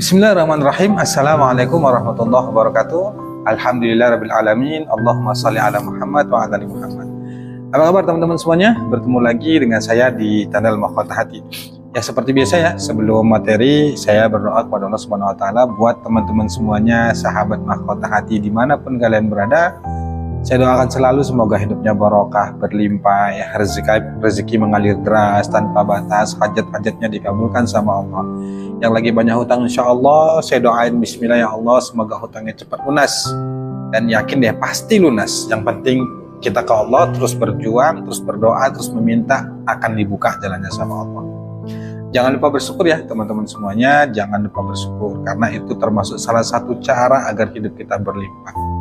Bismillahirrahmanirrahim. Assalamualaikum warahmatullahi wabarakatuh. Alhamdulillahirrabbilalamin. Allahumma sholli ala Muhammad wa ala ali Muhammad. Apa kabar teman-teman semuanya? Bertemu lagi dengan saya di channel Mahkota Hati. Ya seperti biasa ya, sebelum materi saya berdoa kepada Allah Subhanahu wa taala buat teman-teman semuanya, sahabat Mahkota Hati dimanapun kalian berada. Saya doakan selalu semoga hidupnya barokah, berlimpah, ya, rezeki mengalir deras tanpa batas, hajat-hajatnya dikabulkan sama Allah. Yang lagi banyak hutang insya Allah, saya doain bismillah ya Allah, semoga hutangnya cepat lunas. Dan yakin deh pasti lunas. Yang penting kita ke Allah, terus berjuang, terus berdoa, terus meminta, akan dibuka jalannya sama Allah. Jangan lupa bersyukur ya teman-teman semuanya, jangan lupa bersyukur. Karena itu termasuk salah satu cara agar hidup kita berlimpah.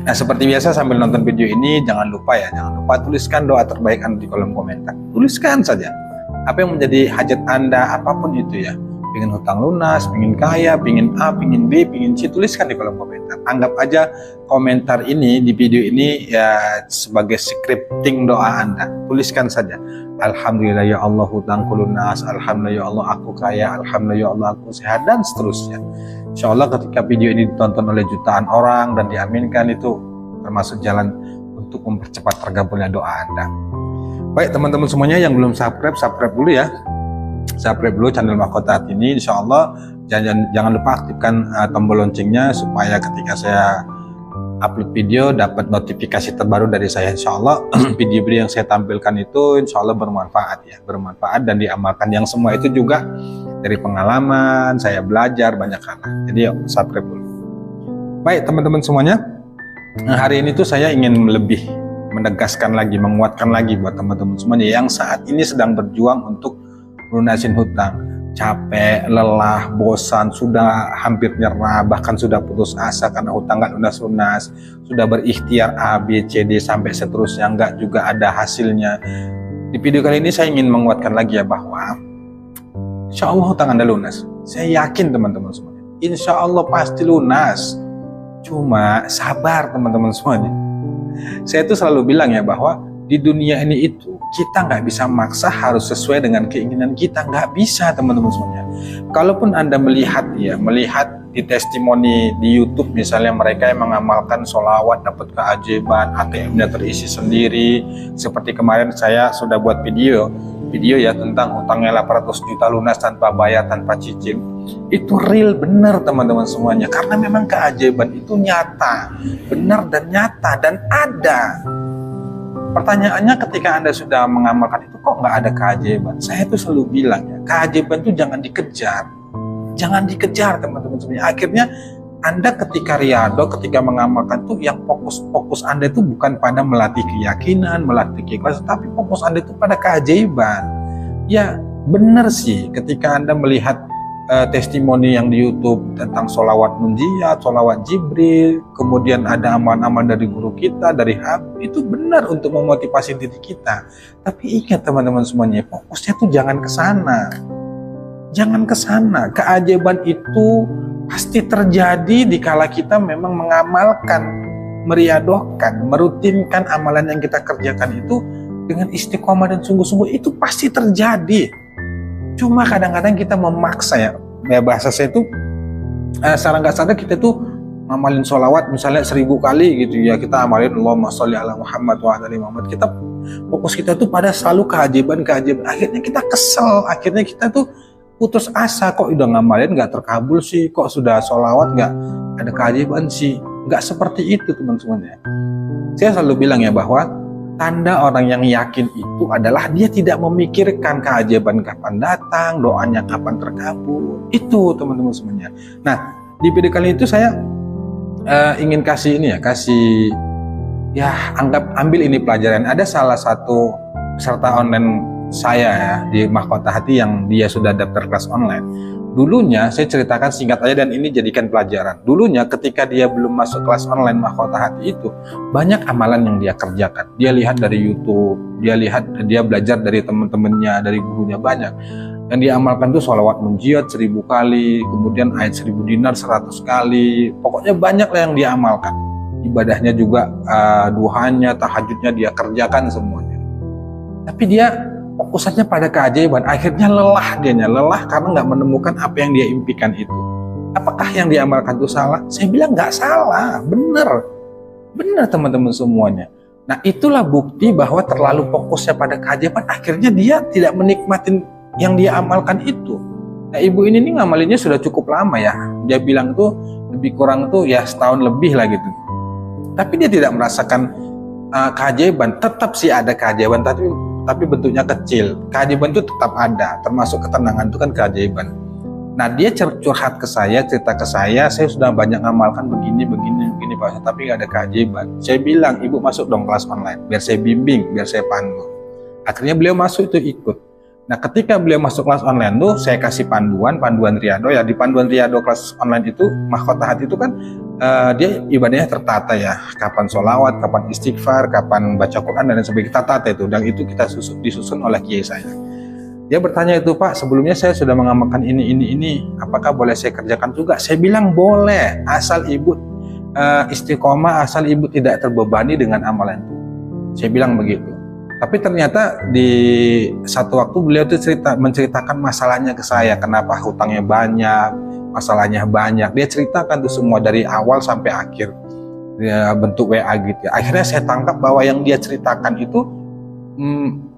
Nah seperti biasa sambil nonton video ini jangan lupa tuliskan doa terbaik Anda di kolom komentar. Tuliskan saja apa yang menjadi hajat Anda, apapun itu ya. Pengen hutang lunas, pengen kaya, pengen A, pengen B, pengen C, tuliskan di kolom komentar. Anggap aja komentar ini di video ini ya sebagai scripting doa Anda. Tuliskan saja. Alhamdulillah ya Allah hutangku lunas, alhamdulillah ya Allah aku kaya, alhamdulillah ya Allah aku sehat, dan seterusnya. Insya Allah ketika video ini ditonton oleh jutaan orang dan diaminkan, itu termasuk jalan untuk mempercepat tergabulnya doa Anda. Baik teman-teman semuanya yang belum subscribe dulu ya. Subscribe dulu channel Mahkota Hati ini. Insya Allah jangan lupa aktifkan tombol loncengnya supaya ketika saya upload video dapat notifikasi terbaru dari saya. Insya Allah video-video yang saya tampilkan itu insya Allah bermanfaat ya, bermanfaat dan diamalkan. Yang semua itu juga dari pengalaman, saya belajar banyak hal. Jadi yuk subscribe dulu. Baik teman-teman semuanya, hari ini tuh saya ingin lebih menegaskan lagi, menguatkan lagi buat teman-teman semuanya yang saat ini sedang berjuang untuk lunasin hutang. Capek, lelah, bosan, sudah hampir nyerah, bahkan sudah putus asa karena hutang nggak lunas-lunas, sudah berikhtiar A, B, C, D sampai seterusnya nggak juga ada hasilnya. Di video kali ini saya ingin menguatkan lagi ya bahwa insya Allah hutang Anda lunas. Saya yakin teman-teman semuanya, insya Allah pasti lunas. Cuma sabar teman-teman semuanya. Saya itu selalu bilang ya bahwa di dunia ini itu kita nggak bisa maksa harus sesuai dengan keinginan kita, nggak bisa teman-teman semuanya. Kalaupun Anda melihat di testimoni di YouTube misalnya mereka yang mengamalkan sholawat dapat keajaiban, ATM-nya terisi sendiri. Seperti kemarin saya sudah buat video ya tentang hutangnya 800 juta lunas tanpa bayar, tanpa cicil. Itu real benar teman-teman semuanya, karena memang keajaiban itu nyata, benar dan nyata dan ada. Pertanyaannya ketika Anda sudah mengamalkan itu kok nggak ada keajaiban? Saya tuh selalu bilang ya, keajaiban itu jangan dikejar teman-teman semuanya. Akhirnya Anda ketika riyadhah, ketika mengamalkan tuh yang fokus Anda itu bukan pada melatih keyakinan, melatih keikhlasan, tapi fokus Anda itu pada keajaiban. Ya benar sih ketika Anda melihat testimoni yang di YouTube tentang sholawat munjiat, sholawat Jibril, kemudian ada aman-aman dari guru kita, dari Habib, itu benar untuk memotivasi diri kita. Tapi ingat teman-teman semuanya, fokusnya tuh jangan ke sana. Jangan ke sana. Keajaiban itu pasti terjadi dikala kita memang mengamalkan, meriadohkan, merutinkan amalan yang kita kerjakan itu dengan istiqomah dan sungguh-sungguh, itu pasti terjadi. Cuma kadang-kadang kita memaksa ya bahasa saya itu secara nggak sadar kita tuh ngamalin sholawat misalnya 1000 kali gitu ya, kita amalin Allahumma sholli ala Muhammad wa ala ali Muhammad, kita fokus kita tuh pada selalu keajaiban, akhirnya kita kesel, akhirnya kita tuh putus asa, kok udah ngamalin nggak terkabul sih, kok sudah sholawat nggak ada keajaiban sih. Nggak seperti itu teman-teman ya. Saya selalu bilang ya bahwa tanda orang yang yakin itu adalah dia tidak memikirkan keajaiban kapan datang, doanya kapan terkabul. Itu teman-teman semuanya. Nah, di video kali itu saya ingin kasih ambil ini pelajaran. Ada salah satu peserta online saya ya di Mahkota Hati yang dia sudah daftar kelas online. Dulunya saya ceritakan singkat aja dan ini jadikan pelajaran. Dulunya ketika dia belum masuk kelas online Mahkota Hati itu, banyak amalan yang dia kerjakan. Dia lihat dari YouTube, dia belajar dari teman-temannya, dari gurunya banyak. Yang dia amalkan tuh sholawat munjiat 1000 kali, kemudian ayat 1000 dinar 100 kali. Pokoknya banyak lah yang dia amalkan. Ibadahnya juga duhanya, tahajudnya dia kerjakan semuanya. Tapi dia fokusannya pada keajaiban. Akhirnya lelah lelah karena nggak menemukan apa yang dia impikan itu. Apakah yang diamalkan itu salah? Saya bilang nggak salah, benar teman-teman semuanya. Nah, itulah bukti bahwa terlalu fokusnya pada keajaiban, akhirnya dia tidak menikmati yang dia amalkan itu. Nah, ibu ini nih ngamalinnya sudah cukup lama ya. Dia bilang tuh lebih kurang tuh ya setahun lebih lah gitu. Tapi dia tidak merasakan keajaiban. Tetap sih ada keajaiban, tapi bentuknya kecil. Keajaiban itu tetap ada, termasuk ketenangan itu kan keajaiban. Nah, dia curhat ke saya, cerita ke saya sudah banyak ngamalkan begini Pak, tapi nggak ada keajaiban. Saya bilang, ibu masuk dong kelas online, biar saya bimbing, biar saya pandu. Akhirnya beliau masuk itu ikut. Nah, ketika beliau masuk kelas online tuh, saya kasih panduan riyadhah ya. Di panduan riyadhah kelas online itu, mahkota hati itu kan dia ibadahnya tertata ya. Kapan sholawat, kapan istighfar, kapan baca Quran dan sebagainya, kita tata itu. Dan itu kita disusun oleh kiai saya. Dia bertanya itu, Pak, sebelumnya saya sudah mengamalkan ini, apakah boleh saya kerjakan juga? Saya bilang boleh, asal ibu istiqomah, asal ibu tidak terbebani dengan amalan itu. Saya bilang begitu. Tapi ternyata di satu waktu beliau itu menceritakan masalahnya ke saya, kenapa hutangnya banyak, masalahnya banyak. Dia ceritakan itu semua dari awal sampai akhir, dia bentuk WA gitu. Akhirnya saya tangkap bahwa yang dia ceritakan itu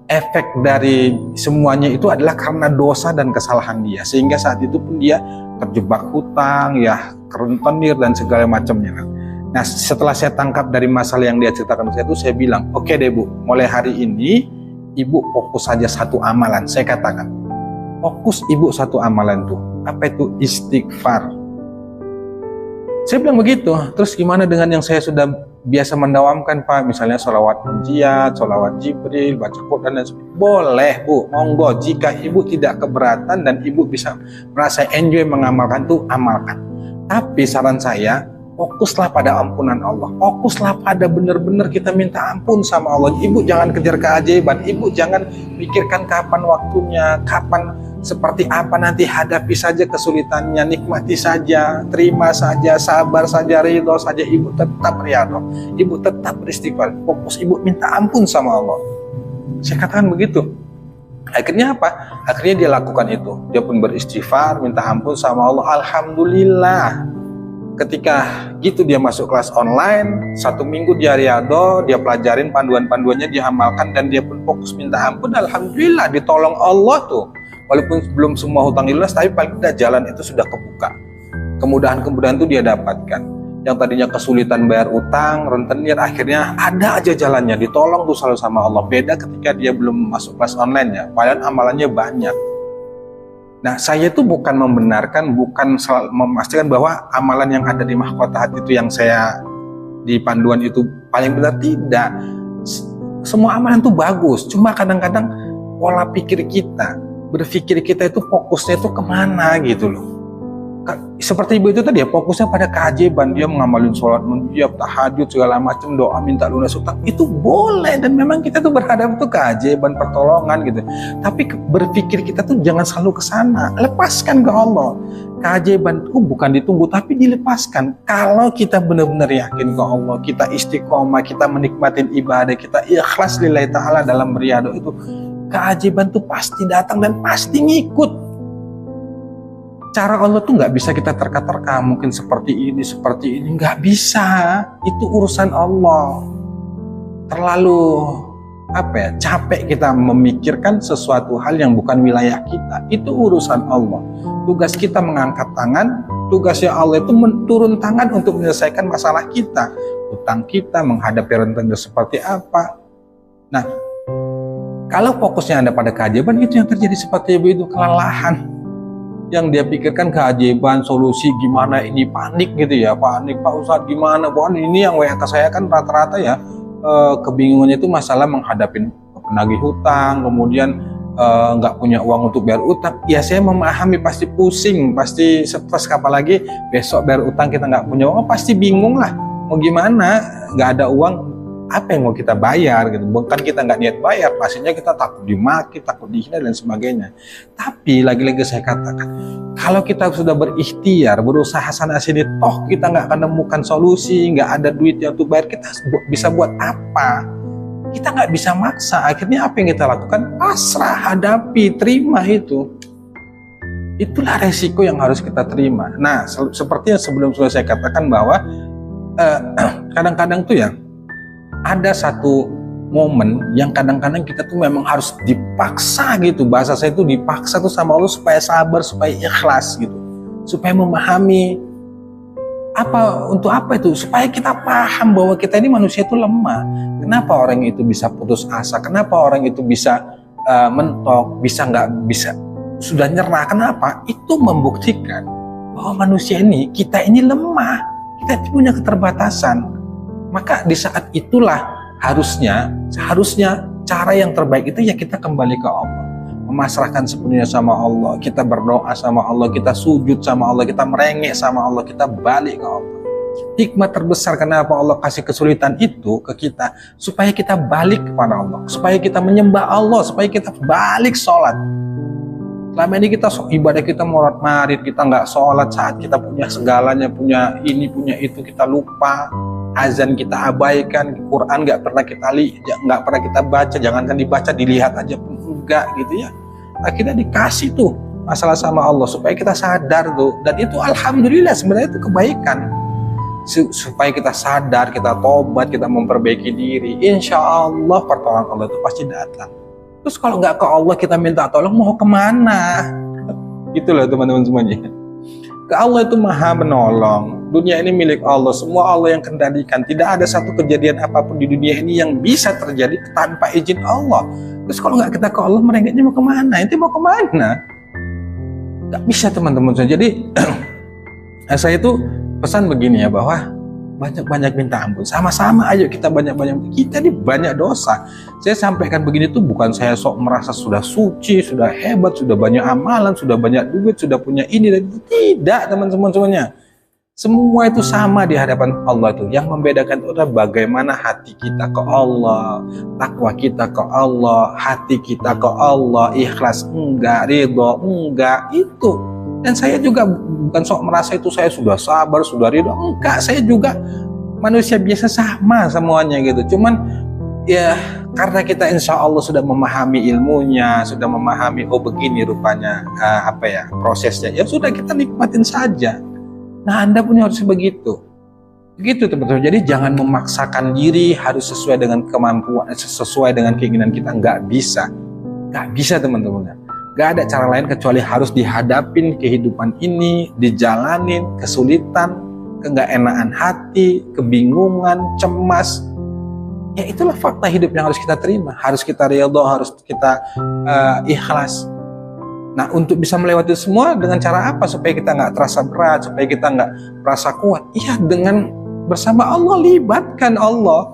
efek dari semuanya itu adalah karena dosa dan kesalahan dia, sehingga saat itu pun dia terjebak hutang ya, rentenir dan segala macamnya. Nah, setelah saya tangkap dari masalah yang dia ceritakan saya itu, saya bilang, oke deh Bu, mulai hari ini ibu fokus saja satu amalan. Saya katakan, fokus ibu satu amalan tuh. Apa itu? Istighfar. Saya bilang begitu. Terus gimana dengan yang saya sudah biasa mendawamkan, Pak? Misalnya sholawat munjiat, sholawat Jibril, baca Quran dan sebagainya. Boleh Bu, monggo. Jika ibu tidak keberatan dan ibu bisa merasa enjoy mengamalkan tuh, amalkan. Tapi saran saya, fokuslah pada ampunan Allah. Fokuslah pada benar-benar kita minta ampun sama Allah. Ibu jangan kejar keajaiban. Ibu jangan pikirkan kapan waktunya, kapan seperti apa nanti, hadapi saja kesulitannya, nikmati saja, terima saja, sabar saja, ridho saja. Ibu tetap riyadhah, ibu tetap beristighfar, fokus ibu minta ampun sama Allah. Saya katakan begitu. Akhirnya apa? Akhirnya dia lakukan itu. Dia pun beristighfar, minta ampun sama Allah. Alhamdulillah. Ketika gitu dia masuk kelas online, 1 minggu dia riyadhah, dia pelajarin panduan-panduannya, dia amalkan, dan dia pun fokus minta ampun. Alhamdulillah, ditolong Allah tuh. Walaupun belum semua hutang lunas, tapi paling tidak jalan itu sudah kebuka. Kemudahan-kemudahan itu dia dapatkan. Yang tadinya kesulitan bayar utang, rentenir, akhirnya ada aja jalannya, ditolong tuh selalu sama Allah. Beda ketika dia belum masuk kelas online ya, padahal amalannya banyak. Nah, saya itu bukan membenarkan, bukan memastikan bahwa amalan yang ada di mahkota hati itu yang saya di panduan itu paling benar, tidak. Semua amalan itu bagus, cuma kadang-kadang pola pikir kita, berpikir kita itu fokusnya itu kemana gitu loh. Seperti ibu itu tadi ya, fokusnya pada keajaiban, dia mengamalin sholat munjiat, tahajud, segala macam, doa minta lunas hutang, itu boleh, dan memang kita tuh berhadap itu keajaiban, pertolongan gitu. Tapi berpikir kita tuh jangan selalu ke sana, lepaskan ke Allah. Keajaiban itu bukan ditunggu, tapi dilepaskan. Kalau kita benar-benar yakin ke Allah, kita istiqomah, kita menikmatin ibadah, kita ikhlas lillahi ta'ala dalam beribadah itu, keajaiban tuh pasti datang dan pasti ngikut. Cara Allah tuh nggak bisa kita terka-terka, mungkin seperti ini, nggak bisa. Itu urusan Allah. Terlalu capek kita memikirkan sesuatu hal yang bukan wilayah kita. Itu urusan Allah. Tugas kita mengangkat tangan, tugasnya Allah itu turun tangan untuk menyelesaikan masalah kita, utang kita, menghadapi rentenir seperti apa. Nah, kalau fokusnya Anda pada keajaiban, itu yang terjadi seperti ibu itu, kelelahan. Yang dia pikirkan keajaiban, solusi gimana, ini panik gitu ya, panik Pak Ustadz gimana, bukan ini yang WA ke saya kan rata-rata ya, kebingungannya itu masalah menghadapi penagih hutang, kemudian nggak punya uang untuk bayar utang. Ya saya memahami, pasti pusing, pasti stres, apalagi besok bayar utang kita nggak punya uang, pasti bingung lah, mau gimana, nggak ada uang, apa yang mau kita bayar gitu. Bukan kita nggak niat bayar, pastinya kita takut dimaki, takut dihina dan sebagainya. Tapi lagi-lagi saya katakan, kalau kita sudah berikhtiar, berusaha sana sini, toh kita nggak akan menemukan solusi, nggak ada duit yang untuk bayar, kita bisa buat apa? kita nggak bisa maksa. Akhirnya apa yang kita lakukan? Pasrah, hadapi, terima itu. Itulah resiko yang harus kita terima. Nah, seperti yang sebelum saya katakan bahwa kadang-kadang tuh ya ada satu momen yang kadang-kadang kita tuh memang harus dipaksa gitu. Bahasa saya tuh dipaksa tuh sama Allah supaya sabar, supaya ikhlas gitu, supaya memahami untuk apa itu, supaya kita paham bahwa kita ini manusia itu lemah. Kenapa orang itu bisa putus asa? Kenapa orang itu bisa mentok, nggak bisa sudah nyerah? Kenapa? Itu membuktikan bahwa manusia ini, kita ini lemah, kita punya keterbatasan. Maka di saat itulah seharusnya cara yang terbaik itu ya kita kembali ke Allah, memasrahkan sepenuhnya sama Allah, kita berdoa sama Allah, kita sujud sama Allah, kita merengek sama Allah, kita balik ke Allah. Hikmah terbesar kenapa Allah kasih kesulitan itu ke kita, supaya kita balik kepada Allah, supaya kita menyembah Allah, supaya kita balik sholat. Selama ini kita ibadah kita morat marit, kita nggak sholat saat kita punya segalanya, punya ini, punya itu, kita lupa. Azan kita abaikan, Quran nggak pernah kita baca, jangankan dibaca, dilihat aja pun enggak gitu ya. Akhirnya dikasih tuh masalah sama Allah supaya kita sadar tuh, dan itu alhamdulillah sebenarnya itu kebaikan. Supaya kita sadar, kita tobat, kita memperbaiki diri, insya Allah pertolongan Allah itu pasti datang. Terus kalau nggak ke Allah kita minta tolong, mau kemana? Itulah teman-teman semuanya. Ke Allah itu maha menolong. Dunia ini milik Allah, semua Allah yang kendalikan. Tidak ada satu kejadian apapun di dunia ini yang bisa terjadi tanpa izin Allah. Terus kalau nggak kita ke Allah, merengeknya mau kemana? Itu mau kemana? Nggak bisa teman-teman. Jadi saya itu pesan begini ya, bahwa banyak-banyak minta ampun. Sama-sama ayo kita banyak-banyak. Kita ini banyak dosa. Saya sampaikan begini tuh bukan saya sok merasa sudah suci, sudah hebat, sudah banyak amalan, sudah banyak duit, sudah punya ini dan itu. Tidak teman-teman semuanya. Semua itu sama di hadapan Allah itu. Yang membedakan itu adalah bagaimana hati kita ke Allah, takwa kita ke Allah, hati kita ke Allah, ikhlas enggak, ridho enggak, itu. Dan saya juga bukan sok merasa itu saya sudah sabar, sudah ridho, enggak. Saya juga manusia biasa, sama semuanya gitu. Cuman ya karena kita insya Allah sudah memahami ilmunya, sudah memahami oh begini rupanya prosesnya, ya sudah kita nikmatin saja. Nah, Anda pun harus begitu teman-teman. Jadi jangan memaksakan diri harus sesuai dengan kemampuan, sesuai dengan keinginan kita. Nggak bisa teman-teman. Nggak ada cara lain kecuali harus dihadapin kehidupan ini, dijalanin kesulitan, keengaan hati, kebingungan, cemas. Ya itulah fakta hidup yang harus kita terima, harus kita ridho, harus kita ikhlas. Nah, untuk bisa melewati semua dengan cara apa? Supaya kita nggak terasa berat, supaya kita nggak merasa kuat. Iya, dengan bersama Allah, libatkan Allah.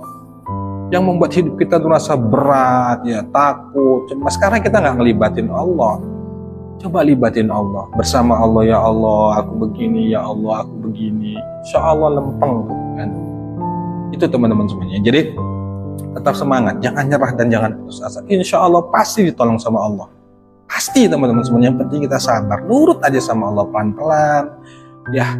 Yang membuat hidup kita terasa berat, ya takut, cemas. Sekarang kita nggak ngelibatin Allah. Coba libatin Allah. Bersama Allah, ya Allah, aku begini, ya Allah, aku begini. Insya Allah lempeng. Kan? Itu teman-teman semuanya. Jadi tetap semangat, jangan nyerah dan jangan putus asa. Insya Allah pasti ditolong sama Allah. Pasti teman-teman semuanya. Yang penting kita sabar, nurut aja sama Allah pelan-pelan. Ya,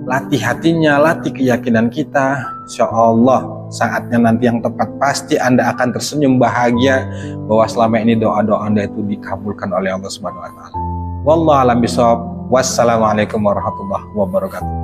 latih hatinya, latih keyakinan kita. Insya Allah saatnya nanti yang tepat pasti Anda akan tersenyum bahagia bahwa selama ini doa-doa Anda itu dikabulkan oleh Allah Subhanahu wa taala. Wallahu a'lam bishawab. Wassalamualaikum warahmatullahi wabarakatuh.